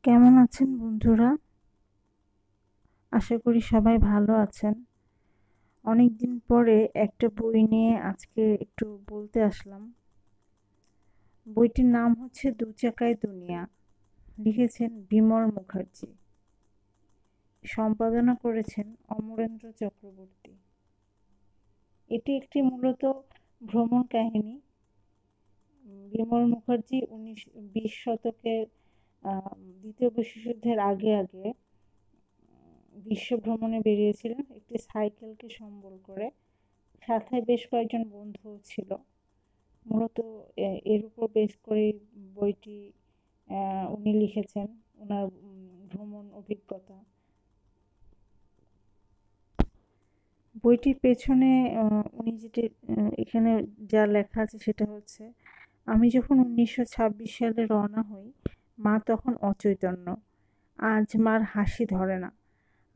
কেমন আছেন বন্ধুরা? আশা করি সবাই ভালো আছেন। অনেকদিন পরে একটা বই নিয়ে আজকে একটু বলতে আসলাম। বইটির নাম হচ্ছে দু চাকায় দুনিয়া। লিখেছেন বিমল মুখার্জি। সম্পাদনা করেছেন অমরেন্দ্র চক্রবর্তী। এটি একটি মূলত ভ্রমণ কাহিনী। বিমল মুখার্জি 20 শতকের দ্বিতীয় বিশ্বযুদ্ধের আগে আগে বিশ্ব ভ্রমণে বেরিয়েছিলেন একটি সাইকেলকে সম্বল করে। সাথে বেশ কয়েকজন বন্ধুও ছিল। মূলত এর উপর বেস করে বইটি উনি লিখেছেন, ওনার ভ্রমণ অভিজ্ঞতা। বইটির পেছনে উনি যেটি এখানে যা লেখা আছে সেটা হচ্ছে, আমি যখন 1926 সালে রওনা হই, মা তখন অচৈতন্য। আজ মার হাসি ধরে না।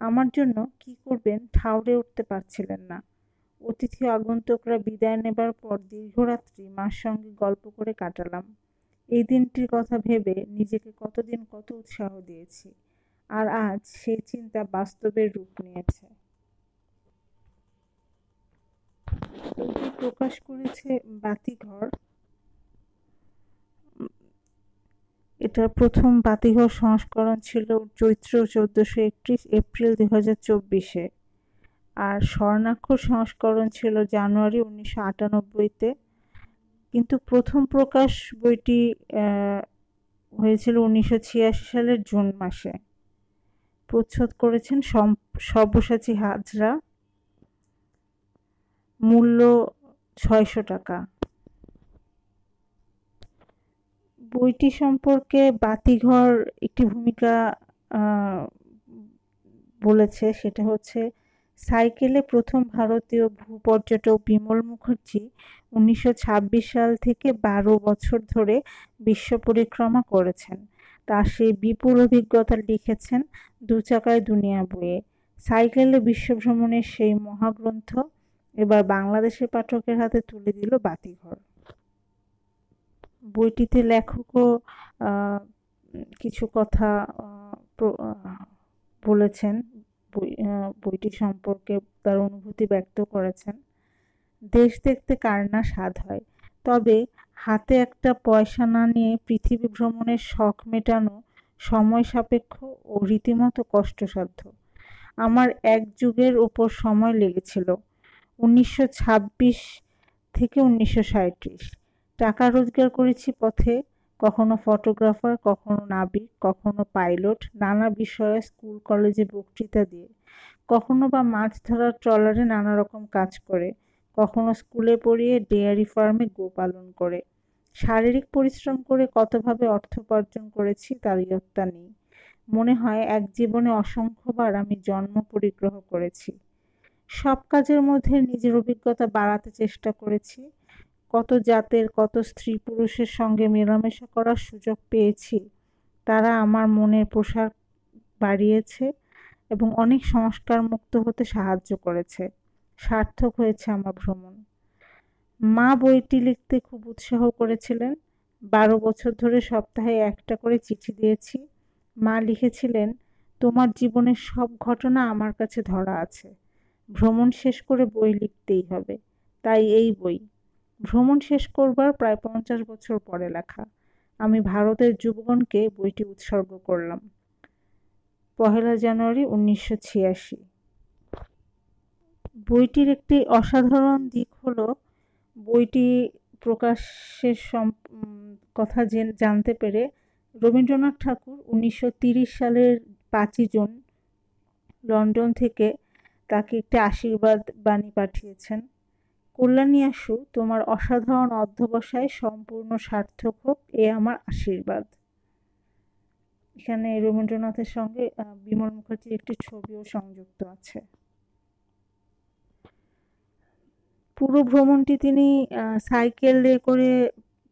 আমার জন্য কি করবেন ঠাউরে উঠতে পারছিলেন না। অতিথি আগন্তুকরা বিদায় নেবার পর দীর্ঘরাত্রি মার সঙ্গে গল্প করে কাটালাম। এই দিনটির কথা ভেবে নিজেকে কতদিন কত উৎসাহ দিয়েছি, আর আজ সেই চিন্তা বাস্তবের রূপ নিয়েছে। বইটি প্রকাশ করেছে বাতিঘর। এটার প্রথম বাতিঘর সংস্করণ ছিল চৈত্র 1431 এপ্রিল 2024-এ, আর স্বর্ণাক্ষর সংস্করণ ছিল জানুয়ারি 1998-তে। কিন্তু প্রথম প্রকাশ বইটি হয়েছিল 1986 সালের জুন মাসে। প্রচ্ছদ করেছেন সব্যসাচী হাজরা। মূল্য 600 টাকা। বইটি সম্পর্কে বাতিঘর একটি ভূমিকা বলেছে, সেটা হচ্ছে, সাইকেলে প্রথম ভারতীয় ভূপর্যটক বিমল মুখার্জি 1926 সাল থেকে 12 বছর ধরে বিশ্ব পরিক্রমা করেছেন। তার সেই বিপুল অভিজ্ঞতা লিখেছেন দু চাকায় দুনিয়া বইয়ে। সাইকেলে বিশ্বভ্রমণের সেই মহাগ্রন্থ এবার বাংলাদেশের পাঠকের হাতে তুলে দিল বাতিঘর। বইটিতে লেখকও কিছু কথা বলেছেন, বইটি সম্পর্কে তার অনুভূতি ব্যক্ত করেছেন। দেশ দেখতে কার না স্বাদ হয়, তবে হাতে একটা পয়সা না নিয়ে পৃথিবী ভ্রমণের শখ মেটানো সময় সাপেক্ষ ও রীতিমতো কষ্টসাধ্য। আমার এক যুগের ওপর সময় লেগেছিল, 1926 থেকে 1937। টাকা রোজগার করেছি পথে, কখনো ফটোগ্রাফার, কখনো নাবিক, কখনো পাইলট, নানা বিষয়ে স্কুল কলেজে বক্তৃতা দিয়ে, কখনো বা মাছ ধরার ট্রলারে নানা রকম কাজ করে, কখনো স্কুলে পড়িয়ে ডেয়ারি ফার্মে গোপালন করে। শারীরিক পরিশ্রম করে কতভাবে অর্থ উপার্জন করেছি তার ইয়ত্তা নেই। মনে হয় এক জীবনে অসংখ্যবার আমি জন্ম পরিগ্রহ করেছি। সব কাজের মধ্যে নিজের অভিজ্ঞতা বাড়াতে চেষ্টা করেছি। কত জাতের, কত স্ত্রী পুরুষের সঙ্গে মেলামেশা করার সুযোগ পেয়েছি। তারা আমার মনের প্রসার বাড়িয়েছে এবং অনেক সংস্কার মুক্ত হতে সাহায্য করেছে। সার্থক হয়েছে আমার ভ্রমণ। মা বইটি লিখতে খুব উৎসাহ করেছিলেন। 12 বছর ধরে সপ্তাহে একটা করে চিঠি দিয়েছি। মা লিখেছিলেন, তোমার জীবনের সব ঘটনা আমার কাছে ধরা আছে। ভ্রমণ শেষ করে বই লিখতেই হবে। তাই এই বই। ভ্রমণ শেষ করবার প্রায় 50 বছর পরে লেখা। আমি ভারতের যুবগণকে বইটি উৎসর্গ করলাম। 1 জানুয়ারি 1986। বইটির একটি অসাধারণ দিক হলো, বইটি প্রকাশের কথা জানতে পেরে রবীন্দ্রনাথ ঠাকুর 1930 সালের 5 জুন লন্ডন থেকে তাকে একটি আশীর্বাদ বাণী পাঠিয়েছেন। কল্যাণী আসু, তোমার অসাধারণ অধ্যবসায় সম্পূর্ণ সার্থক হোক, এ আমার আশীর্বাদ। এখানে রবীন্দ্রনাথের সঙ্গে বিমল মুখার্জির একটি ছবিও সংযুক্ত আছে। পুরো ভ্রমণটি তিনি সাইকেলে করে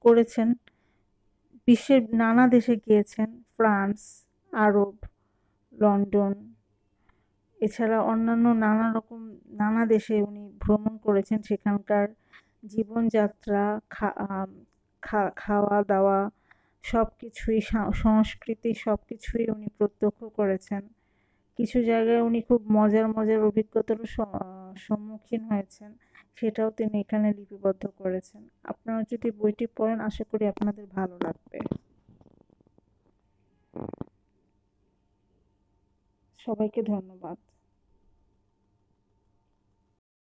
করেছেন। বিশ্বের নানা দেশে গিয়েছেন, ফ্রান্স, আরব, লন্ডন, এছাড়া অন্যান্য নানা দেশে উনি ভ্রমণ করেছেন। সেখানকার জীবনযাত্রা, খাওয়া দাওয়া, সব কিছুই সংস্কৃতি সব কিছুই উনি প্রত্যক্ষ করেছেন। কিছু জায়গায় উনি খুব মজার মজার অভিজ্ঞতারও সম্মুখীন হয়েছেন, সেটাও তিনি এখানে লিপিবদ্ধ করেছেন। আপনারা যদি বইটি পড়েন আশা করি আপনাদের ভালো লাগবে। সবাইকে ধন্যবাদ।